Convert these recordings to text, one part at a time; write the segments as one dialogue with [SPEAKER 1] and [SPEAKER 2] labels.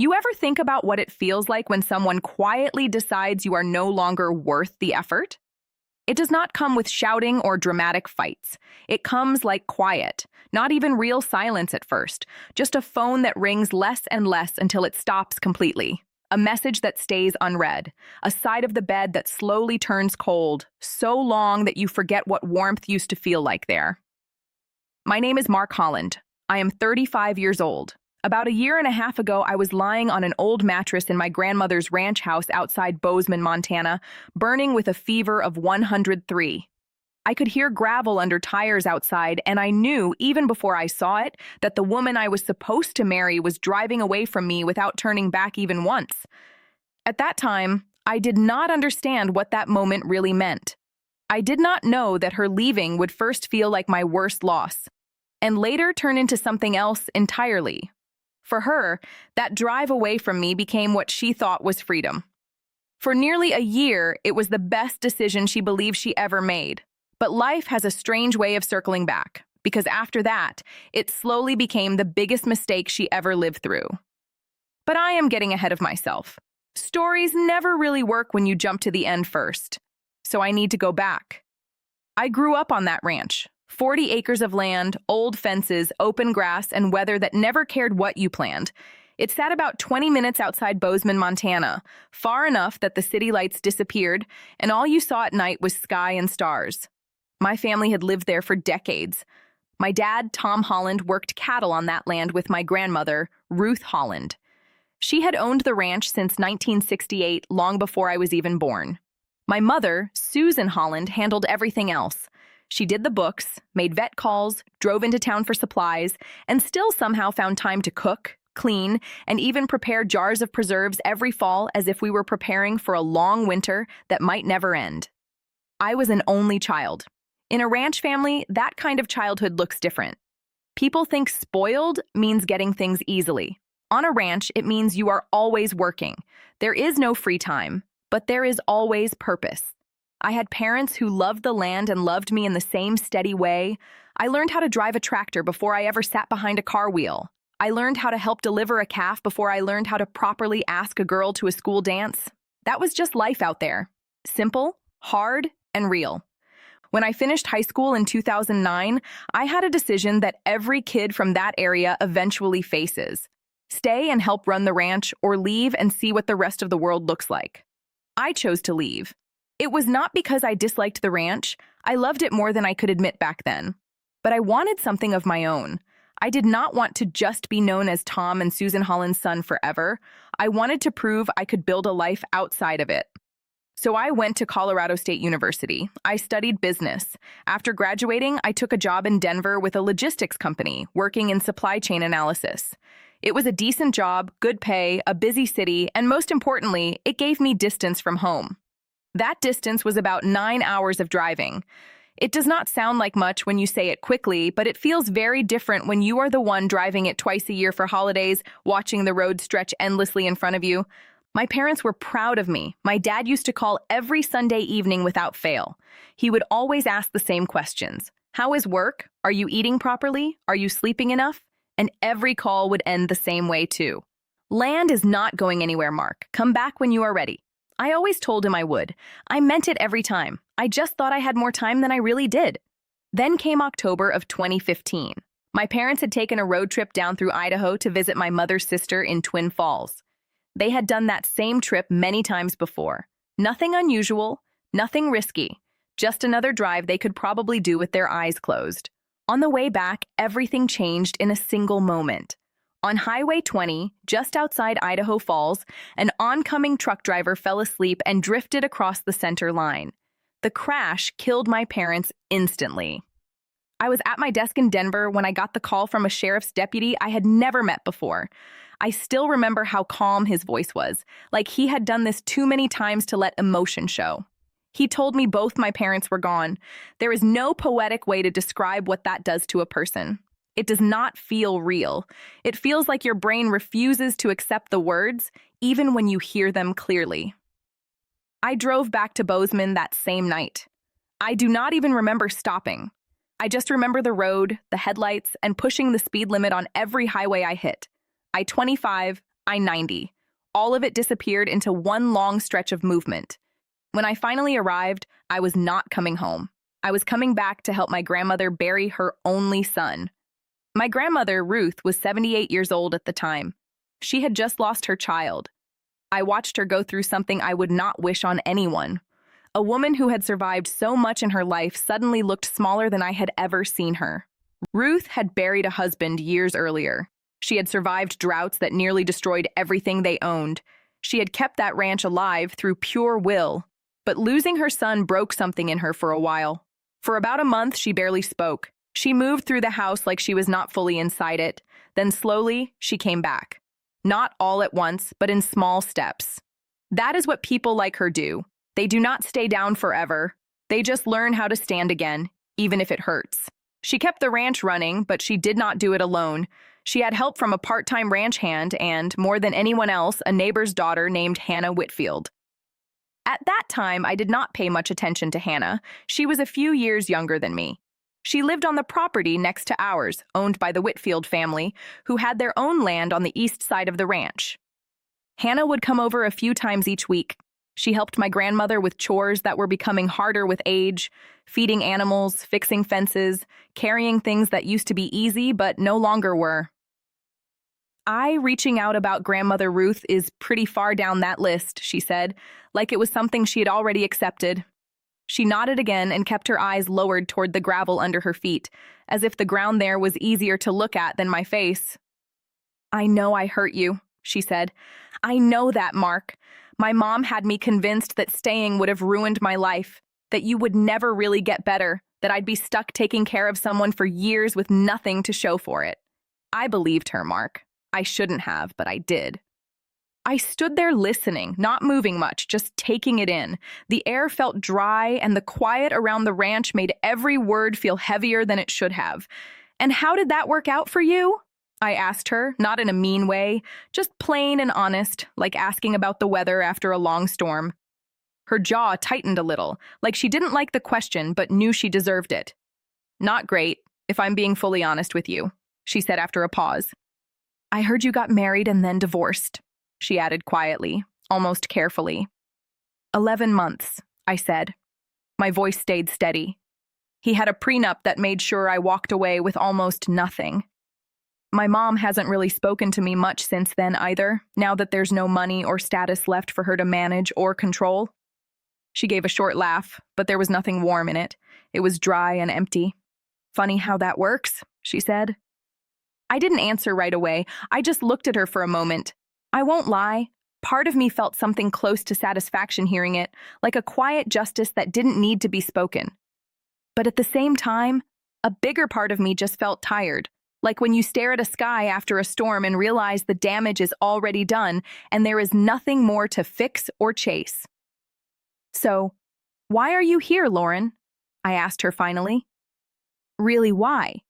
[SPEAKER 1] You ever think about what it feels like when someone quietly decides you are no longer worth the effort? It does not come with shouting or dramatic fights. It comes like quiet, not even real silence at first, just a phone that rings less and less until it stops completely. A message that stays unread, a side of the bed that slowly turns cold, so long that you forget what warmth used to feel like there. My name is Mark Holland. I am 35 years old. About a year and a half ago, I was lying on an old mattress in my grandmother's ranch house outside Bozeman, Montana, burning with a fever of 103. I could hear gravel under tires outside, and I knew, even before I saw it, that the woman I was supposed to marry was driving away from me without turning back even once. At that time, I did not understand what that moment really meant. I did not know that her leaving would first feel like my worst loss, and later turn into something else entirely. For her, that drive away from me became what she thought was freedom. For nearly a year, it was the best decision she believed she ever made. But life has a strange way of circling back, because after that, it slowly became the biggest mistake she ever lived through. But I am getting ahead of myself. Stories never really work when you jump to the end first, so I need to go back. I grew up on that ranch. 40 acres of land, old fences, open grass, and weather that never cared what you planned. It sat about 20 minutes outside Bozeman, Montana, far enough that the city lights disappeared, and all you saw at night was sky and stars. My family had lived there for decades. My dad, Tom Holland, worked cattle on that land with my grandmother, Ruth Holland. She had owned the ranch since 1968, long before I was even born. My mother, Susan Holland, handled everything else. She did the books, made vet calls, drove into town for supplies, and still somehow found time to cook, clean, and even prepare jars of preserves every fall as if we were preparing for a long winter that might never end. I was an only child. In a ranch family, that kind of childhood looks different. People think spoiled means getting things easily. On a ranch, it means you are always working. There is no free time, but there is always purpose. I had parents who loved the land and loved me in the same steady way. I learned how to drive a tractor before I ever sat behind a car wheel. I learned how to help deliver a calf before I learned how to properly ask a girl to a school dance. That was just life out there. Simple, hard, and real. When I finished high school in 2009, I had a decision that every kid from that area eventually faces. Stay and help run the ranch, or leave and see what the rest of the world looks like. I chose to leave. It was not because I disliked the ranch. I loved it more than I could admit back then. But I wanted something of my own. I did not want to just be known as Tom and Susan Holland's son forever. I wanted to prove I could build a life outside of it. So I went to Colorado State University. I studied business. After graduating, I took a job in Denver with a logistics company, working in supply chain analysis. It was a decent job, good pay, a busy city, and most importantly, it gave me distance from home. That distance was about 9 hours of driving. It does not sound like much when you say it quickly, but it feels very different when you are the one driving it twice a year for holidays, watching the road stretch endlessly in front of you. My parents were proud of me. My dad used to call every Sunday evening without fail. He would always ask the same questions. How is work? Are you eating properly? Are you sleeping enough? And every call would end the same way too. Land is not going anywhere, Mark. Come back when you are ready. I always told him I would. I meant it every time. I just thought I had more time than I really did. Then came October of 2015. My parents had taken a road trip down through Idaho to visit my mother's sister in Twin Falls. They had done that same trip many times before. Nothing unusual, nothing risky, just another drive they could probably do with their eyes closed. On the way back, everything changed in a single moment. On Highway 20, just outside Idaho Falls, an oncoming truck driver fell asleep and drifted across the center line. The crash killed my parents instantly. I was at my desk in Denver when I got the call from a sheriff's deputy I had never met before. I still remember how calm his voice was, like he had done this too many times to let emotion show. He told me both my parents were gone. There is no poetic way to describe what that does to a person. It does not feel real. It feels like your brain refuses to accept the words, even when you hear them clearly. I drove back to Bozeman that same night. I do not even remember stopping. I just remember the road, the headlights, and pushing the speed limit on every highway I hit. I-25, I-90. All of it disappeared into one long stretch of movement. When I finally arrived, I was not coming home. I was coming back to help my grandmother bury her only son. My grandmother, Ruth, was 78 years old at the time. She had just lost her child. I watched her go through something I would not wish on anyone. A woman who had survived so much in her life suddenly looked smaller than I had ever seen her. Ruth had buried a husband years earlier. She had survived droughts that nearly destroyed everything they owned. She had kept that ranch alive through pure will. But losing her son broke something in her for a while. For about a month, she barely spoke. She moved through the house like she was not fully inside it. Then slowly, she came back. Not all at once, but in small steps. That is what people like her do. They do not stay down forever. They just learn how to stand again, even if it hurts. She kept the ranch running, but she did not do it alone. She had help from a part-time ranch hand and, more than anyone else, a neighbor's daughter named Hannah Whitfield. At that time, I did not pay much attention to Hannah. She was a few years younger than me. She lived on the property next to ours, owned by the Whitfield family, who had their own land on the east side of the ranch. Hannah would come over a few times each week. She helped my grandmother with chores that were becoming harder with age, feeding animals, fixing fences, carrying things that used to be easy but no longer were. Reaching out about Grandmother Ruth is pretty far down that list, she said, like it was something she had already accepted. She nodded again and kept her eyes lowered toward the gravel under her feet, as if the ground there was easier to look at than my face. I know I hurt you, she said. I know that, Mark. My mom had me convinced that staying would have ruined my life, that you would never really get better, that I'd be stuck taking care of someone for years with nothing to show for it. I believed her, Mark. I shouldn't have, but I did. I stood there listening, not moving much, just taking it in. The air felt dry, and the quiet around the ranch made every word feel heavier than it should have. And how did that work out for you? I asked her, not in a mean way, just plain and honest, like asking about the weather after a long storm. Her jaw tightened a little, like she didn't like the question but knew she deserved it. Not great, if I'm being fully honest with you, she said after a pause. I heard you got married and then divorced, she added quietly, almost carefully. 11 months, I said. My voice stayed steady. He had a prenup that made sure I walked away with almost nothing. My mom hasn't really spoken to me much since then either, now that there's no money or status left for her to manage or control. She gave a short laugh, but there was nothing warm in it. It was dry and empty. Funny how that works, she said. I didn't answer right away. I just looked at her for a moment. I won't lie. Part of me felt something close to satisfaction hearing it, like a quiet justice that didn't need to be spoken. But at the same time, a bigger part of me just felt tired, like when you stare at a sky after a storm and realize the damage is already done and there is nothing more to fix or chase. So, why are you here, Lauren? I asked her finally. Really, why?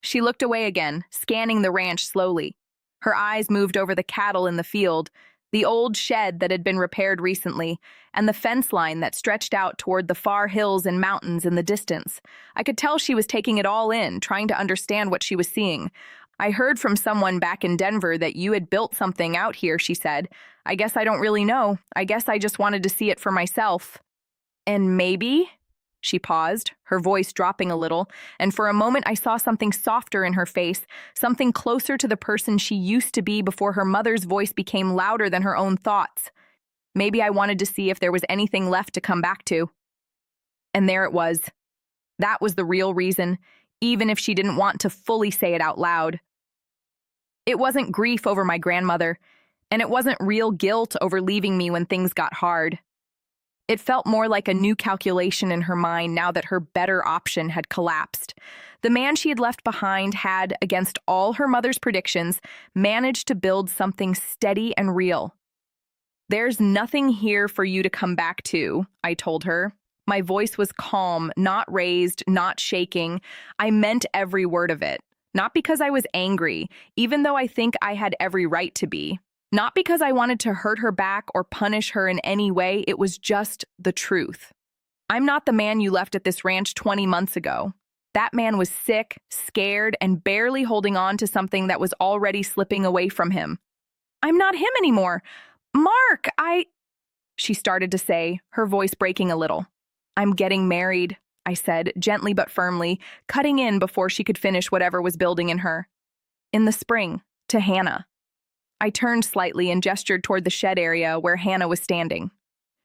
[SPEAKER 1] She looked away again, scanning the ranch slowly. Her eyes moved over the cattle in the field, the old shed that had been repaired recently, and the fence line that stretched out toward the far hills and mountains in the distance. I could tell she was taking it all in, trying to understand what she was seeing. I heard from someone back in Denver that you had built something out here, she said. I guess I don't really know. I guess I just wanted to see it for myself. And maybe? She paused, her voice dropping a little, and for a moment I saw something softer in her face, something closer to the person she used to be before her mother's voice became louder than her own thoughts. Maybe I wanted to see if there was anything left to come back to. And there it was. That was the real reason, even if she didn't want to fully say it out loud. It wasn't grief over my grandmother, and it wasn't real guilt over leaving me when things got hard. It felt more like a new calculation in her mind now that her better option had collapsed. The man she had left behind had, against all her mother's predictions, managed to build something steady and real. There's nothing here for you to come back to, I told her. My voice was calm, not raised, not shaking. I meant every word of it. Not because I was angry, even though I think I had every right to be. Not because I wanted to hurt her back or punish her in any way, it was just the truth. I'm not the man you left at this ranch 20 months ago. That man was sick, scared, and barely holding on to something that was already slipping away from him. I'm not him anymore. Mark, She started to say, her voice breaking a little. I'm getting married, I said, gently but firmly, cutting in before she could finish whatever was building in her. In the spring, to Hannah. I turned slightly and gestured toward the shed area where Hannah was standing.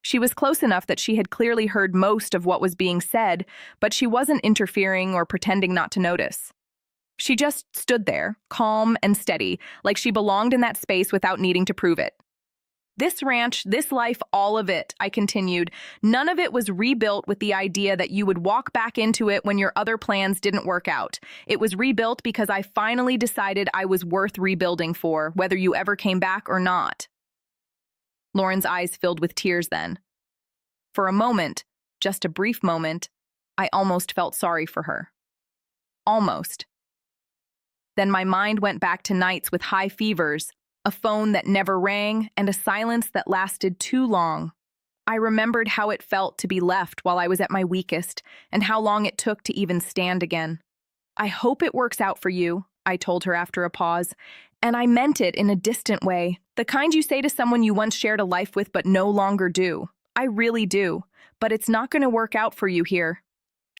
[SPEAKER 1] She was close enough that she had clearly heard most of what was being said, but she wasn't interfering or pretending not to notice. She just stood there, calm and steady, like she belonged in that space without needing to prove it. This ranch, this life, all of it, I continued, none of it was rebuilt with the idea that you would walk back into it when your other plans didn't work out. It was rebuilt because I finally decided I was worth rebuilding for, whether you ever came back or not. Lauren's eyes filled with tears then. For a moment, just a brief moment, I almost felt sorry for her. Almost. Then my mind went back to nights with high fevers, a phone that never rang, and a silence that lasted too long. I remembered how it felt to be left while I was at my weakest, and how long it took to even stand again. I hope it works out for you, I told her after a pause, and I meant it in a distant way, the kind you say to someone you once shared a life with but no longer do. I really do, but it's not going to work out for you here.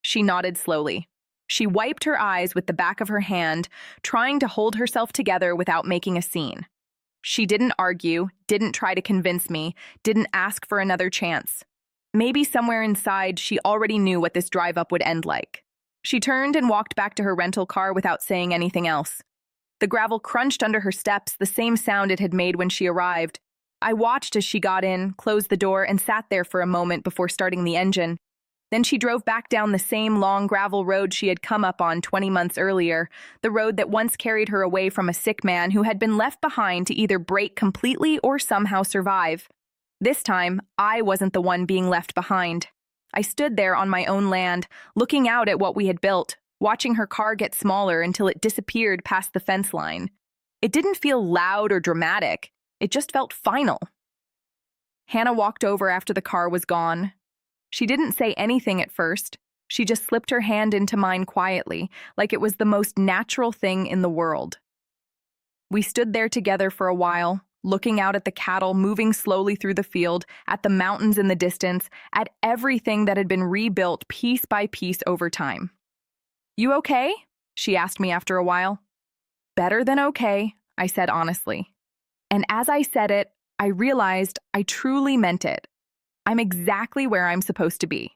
[SPEAKER 1] She nodded slowly. She wiped her eyes with the back of her hand, trying to hold herself together without making a scene. She didn't argue, didn't try to convince me, didn't ask for another chance. Maybe somewhere inside, she already knew what this drive-up would end like. She turned and walked back to her rental car without saying anything else. The gravel crunched under her steps, the same sound it had made when she arrived. I watched as she got in, closed the door, and sat there for a moment before starting the engine. Then she drove back down the same long gravel road she had come up on 20 months earlier, the road that once carried her away from a sick man who had been left behind to either break completely or somehow survive. This time, I wasn't the one being left behind. I stood there on my own land, looking out at what we had built, watching her car get smaller until it disappeared past the fence line. It didn't feel loud or dramatic. It just felt final. Hannah walked over after the car was gone. She didn't say anything at first. She just slipped her hand into mine quietly, like it was the most natural thing in the world. We stood there together for a while, looking out at the cattle moving slowly through the field, at the mountains in the distance, at everything that had been rebuilt piece by piece over time. "You okay?" she asked me after a while. "Better than okay," I said honestly. And as I said it, I realized I truly meant it. I'm exactly where I'm supposed to be.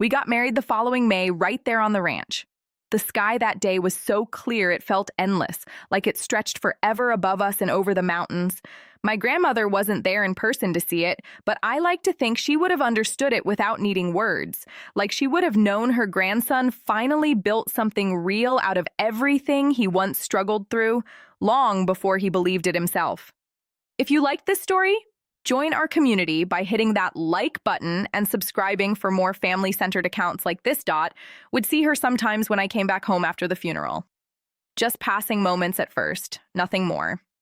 [SPEAKER 1] We got married the following May right there on the ranch. The sky that day was so clear it felt endless, like it stretched forever above us and over the mountains. My grandmother wasn't there in person to see it, but I like to think she would have understood it without needing words, like she would have known her grandson finally built something real out of everything he once struggled through, long before he believed it himself. If you liked this story, join our community by hitting that like button and subscribing for more family-centered accounts like this. Would see her sometimes when I came back home after the funeral. Just passing moments at first, nothing more.